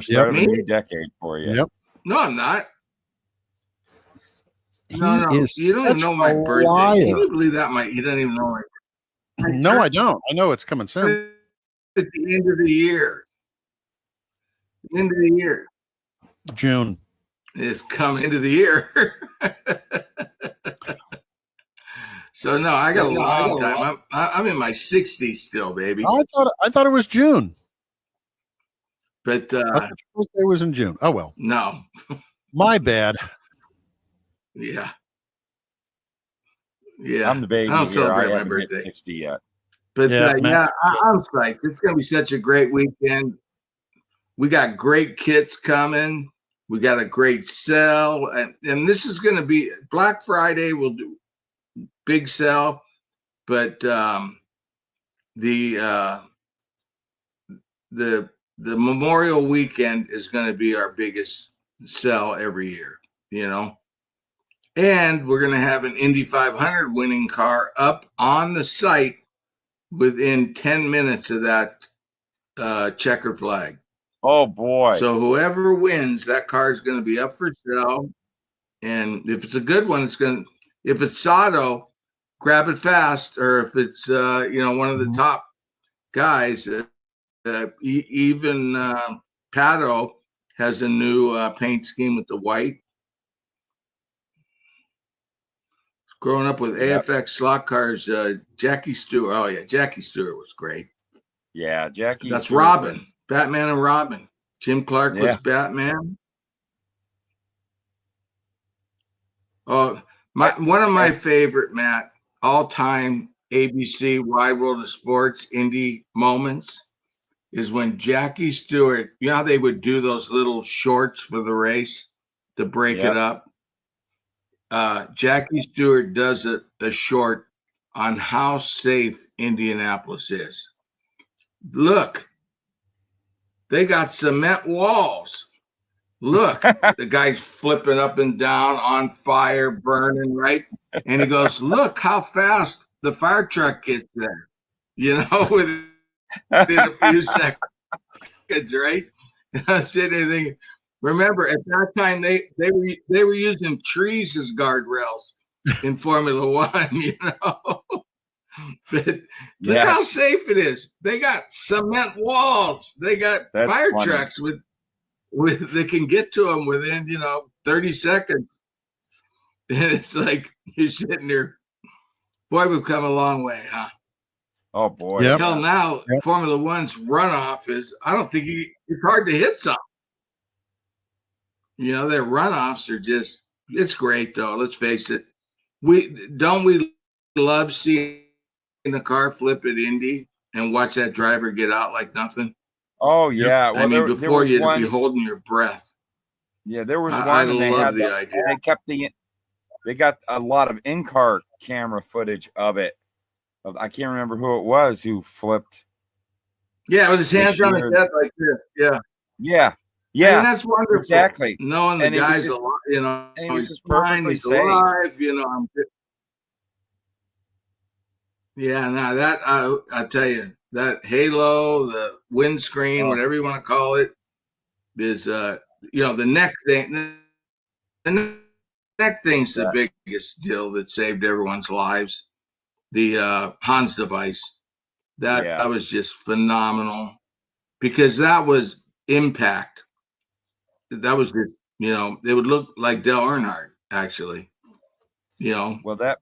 start of a new decade for you. Yep. No, I'm not. No. You don't even know my birthday. Liar. Can you believe that? You don't even know my birthday. No, I don't. I know it's coming soon. At the end of the year. End of the year. June. It's coming into the year. So no, I got a long time. I'm in my 60s still, baby. I thought it was June. But I thought your birthday was in June. Oh well. No. My bad. Yeah. I'm the baby. I don't celebrate my birthday. birthday. 60 yet. But I'm psyched. It's going to be such a great weekend. We got great kits coming. We got a great sale, and this is going to be Black Friday. We'll do big sale, but the Memorial Weekend is going to be our biggest sell every year. You know, and we're going to have an Indy 500 winning car up on the site within 10 minutes of that checkered flag. Oh boy. So whoever wins, that car is going to be up for sale. And if it's a good one, if it's Sato, grab it fast. Or if it's, one of the top guys, even Pato has a new paint scheme with the white. Growing up with AFX slot cars, Jackie Stewart. Oh yeah. Jackie Stewart was great. Yeah, Jackie. That's Robin, Batman and Robin. Jim Clark was Batman. Oh, one of my favorite, Matt, all-time ABC Wide World of Sports Indy moments is when Jackie Stewart, you know how they would do those little shorts for the race to break it up? Jackie Stewart does a short on how safe Indianapolis is. Look, they got cement walls. Look, the guy's flipping up and down, on fire, burning, right? And he goes, look how fast the fire truck gets there, within a few seconds, right? And I said anything. Remember, at that time, they were using trees as guardrails in Formula One, But look how safe it is. They got cement walls. They got fire trucks with that can get to them within 30 seconds. And it's like you're sitting there. Boy, we've come a long way, huh? Oh boy. Yep. Hell, now Formula One's runoff is. I don't think it's hard to hit some. Their runoffs are just. It's great though. Let's face it. We love seeing the car flip at Indy and watch that driver get out like nothing. Oh yeah. Well, I mean, before you'd be holding your breath. Yeah, there was one. I love the idea. They kept they got a lot of in-car camera footage of it. I can't remember who it was who flipped. Yeah, with his hands on his head like this. Yeah. Yeah. Yeah. I mean, that's wonderful. Exactly. Knowing the guy's alive, and he was just perfectly safe. Alive, Yeah, now that I tell you, that halo, the windscreen, whatever you want to call it, is the neck thing. The neck thing's the biggest deal that saved everyone's lives. The Hans device, that was just phenomenal because that was impact. That was just, it would look like Dale Earnhardt actually. Well, that's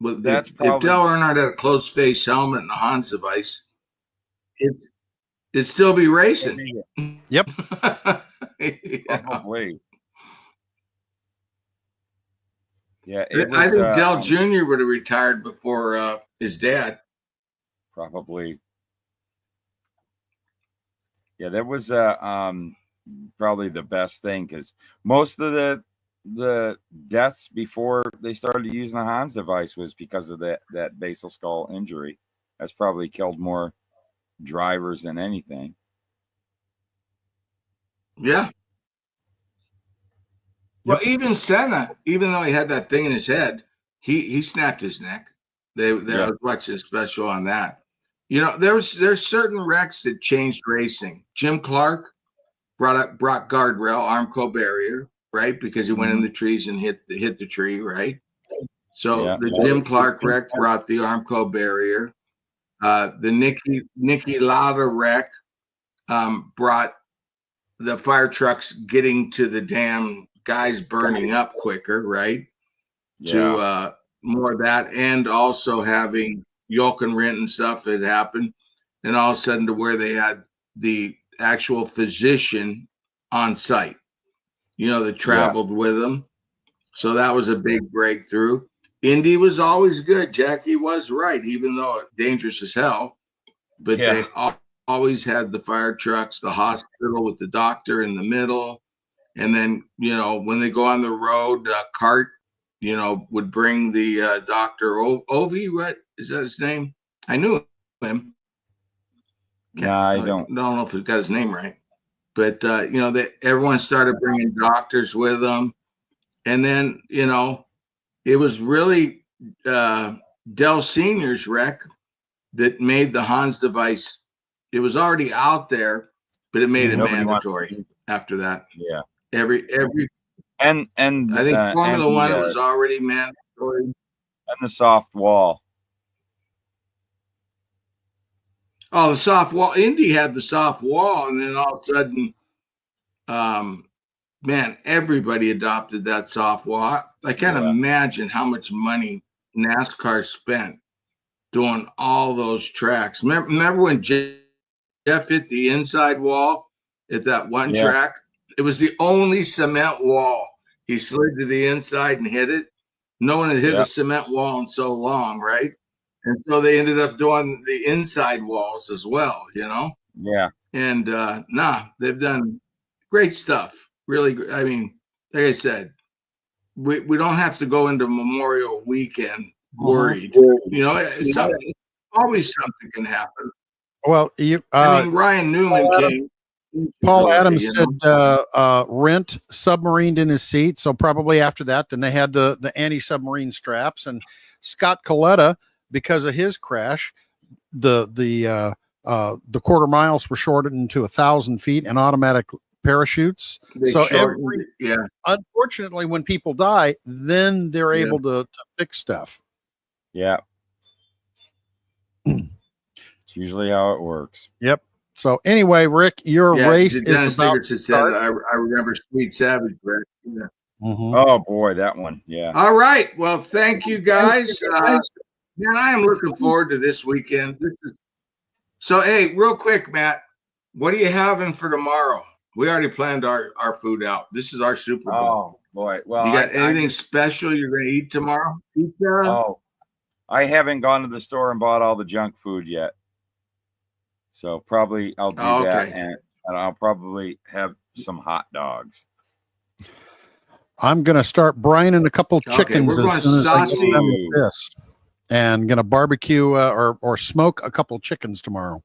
if probably Dale Earnhardt had a closed face helmet and a Hans device, it'd still be racing. Yep. Probably. Yeah, I think Dell Jr. would have retired before his dad. Probably. Yeah, that was probably the best thing, because most of the deaths before they started using the Hans device was because of that basal skull injury. That's probably killed more drivers than anything. Yeah. Well, even Senna, even though he had that thing in his head, he snapped his neck. I was watching a special on that. You know, there's certain wrecks that changed racing. Jim Clark brought guardrail, Armco barrier, right? Because he went in the trees and hit the tree, right? So the Jim Clark wreck brought the Armco barrier. The Nicky Lauda wreck brought the fire trucks getting to the damn guys burning up quicker, right? Yeah. To more of that, and also having yoke and rent and stuff that happened, and all of a sudden to where they had the actual physician on site, you know, that traveled with them. So that was a big breakthrough. Indy was always good. Jackie was right, even though dangerous as hell. But they always had the fire trucks, the hospital with the doctor in the middle. And then, you know, when they go on the road, Cart, you know, would bring the Dr. Ovi, what is that his name? I knew him. I don't know if he got his name right. But, you know, everyone started bringing doctors with them. And then, you know, it was really Dell Sr.'s wreck that made the Hans device. It was already out there, but it made it mandatory after that. Yeah. Every and I think Formula One was already mandatory. And the soft wall. Oh, the soft wall. Indy had the soft wall, and then all of a sudden, man, everybody adopted that soft wall. I can't imagine how much money NASCAR spent doing all those tracks. Remember when Jeff hit the inside wall at that one track? It was the only cement wall. He slid to the inside and hit it. No one had hit a cement wall in so long, right? And so they ended up doing the inside walls as well, you know? Yeah. And they've done great stuff. Really, I mean, like I said, we don't have to go into Memorial Weekend worried. You know, always something can happen. Well, I mean, Ryan Newman came. Paul Adams said Rent submarined in his seat, so probably after that, then they had the anti-submarine straps. And Scott Coletta, because of his crash, the quarter miles were shortened to 1,000 feet and automatic parachutes. Unfortunately, when people die, then they're able to fix stuff. Yeah. It's usually how it works. Yep. So anyway, Rick, your race is about to start. I remember Sweet Savage, Rick. Yeah. Oh boy, that one. Yeah. All right. Well, thank you guys. Man, I am looking forward to this weekend. So, hey, real quick, Matt, what are you having for tomorrow? We already planned our food out. This is our Super Bowl. Oh boy. Well, you got anything special you're going to eat tomorrow? Pizza? Oh, I haven't gone to the store and bought all the junk food yet. So probably I'll do that, and I'll probably have some hot dogs. I'm going to start brining a couple chickens as soon as I get done with this, and going to barbecue or smoke a couple chickens tomorrow.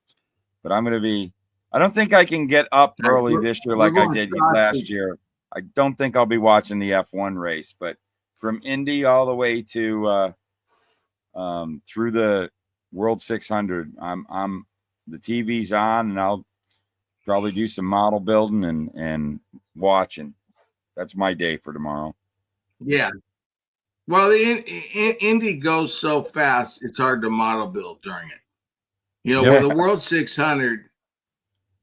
But I'm going to be. I don't think I can get up early this year like I did last year. I don't think I'll be watching the F1 race, but from Indy all the way to through the World 600, I'm the TV's on, and I'll probably do some model building and watching. That's my day for tomorrow. Yeah. Well, the Indy goes so fast, it's hard to model build during it. You know, with the World 600,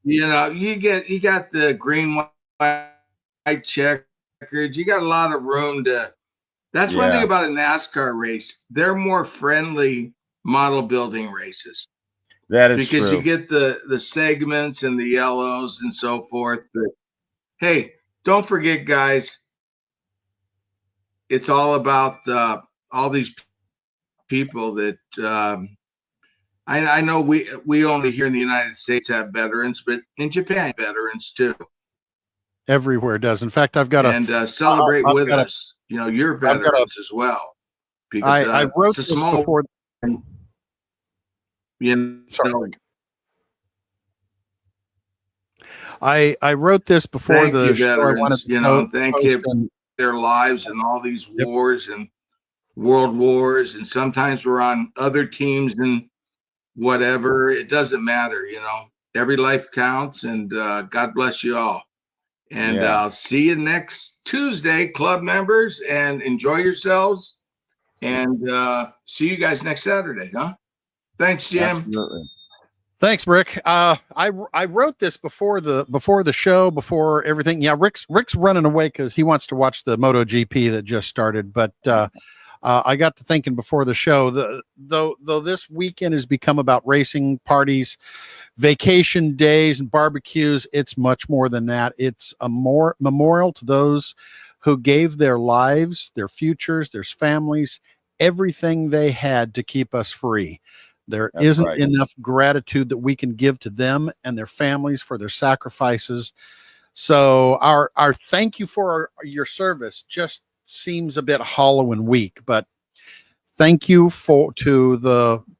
you know, you got the green, white checkered. You got a lot of room to. That's one thing about a NASCAR race. They're more friendly model building races. That is because true. you get the segments and the yellows and so forth. But hey, don't forget, guys, it's all about all these people that I know we only here in the United States have veterans, but in Japan, veterans too. Everywhere does. In fact, I've got and celebrate with us. You know, your veterans as well. Because I wrote it's a this small. before. You know, Sorry. I wrote this before thank the you, show. I wanted veterans. to You know, and thank you and, their lives and all these Yep. wars and world wars, and sometimes we're on other teams and whatever. It doesn't matter. You know, every life counts, and God bless you all. And Yeah. I'll see you next Tuesday, club members, and enjoy yourselves. And see you guys next Saturday, huh? Thanks, Jim. Absolutely. Thanks, Rick. I wrote this before the show, before everything. Yeah, Rick's running away because he wants to watch the Moto GP that just started. But I got to thinking before the show, though this weekend has become about racing, parties, vacation days, and barbecues. It's much more than that. It's a more memorial to those who gave their lives, their futures, their families, everything they had to keep us free. There isn't enough gratitude that we can give to them and their families for their sacrifices. So our thank you for your service just seems a bit hollow and weak, but thank you to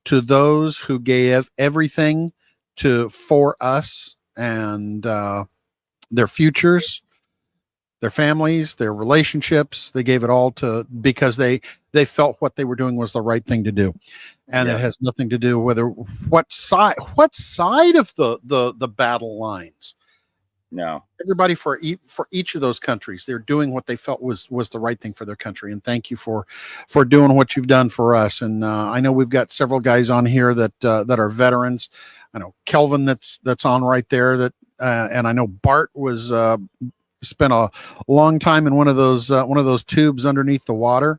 those who gave everything for us and their futures, their families, their relationships. They gave it all because they felt what they were doing was the right thing to do. And It has nothing to do whether what side of the battle lines. No, everybody for each of those countries, they're doing what they felt was the right thing for their country. And thank you for doing what you've done for us. And I know we've got several guys on here that are veterans. I know Kelvin that's on right there, and I know Bart was spent a long time in one of those tubes underneath the water.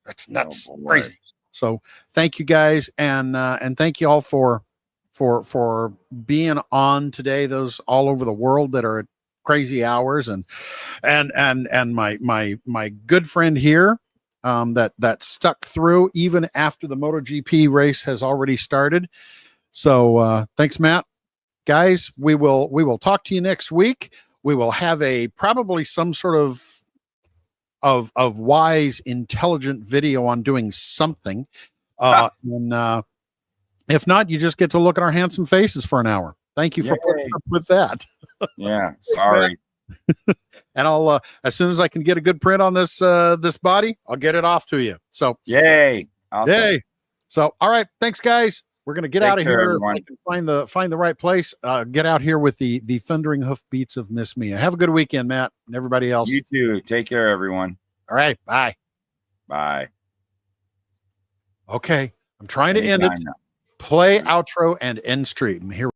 That's nuts. Crazy. So thank you guys, and thank you all for being on today. Those all over the world that are at crazy hours, and my good friend here that stuck through even after the MotoGP race has already started. So thanks, Matt. Guys, we will talk to you next week. We will have probably some sort of wise, intelligent video on doing something. And if not, you just get to look at our handsome faces for an hour. Thank you for putting up with that. Yeah, sorry. And I'll as soon as I can get a good print on this body, I'll get it off to you. So yay. Awesome. Yay. So all right, thanks guys. We're gonna get out of here. Everyone. If I can find the right place, get out here with the thundering hoofbeats of Miss Mia. Have a good weekend, Matt, and everybody else. You too. Take care, everyone. All right, bye. Bye. Okay, I'm trying to end it. Play outro and end stream. Here.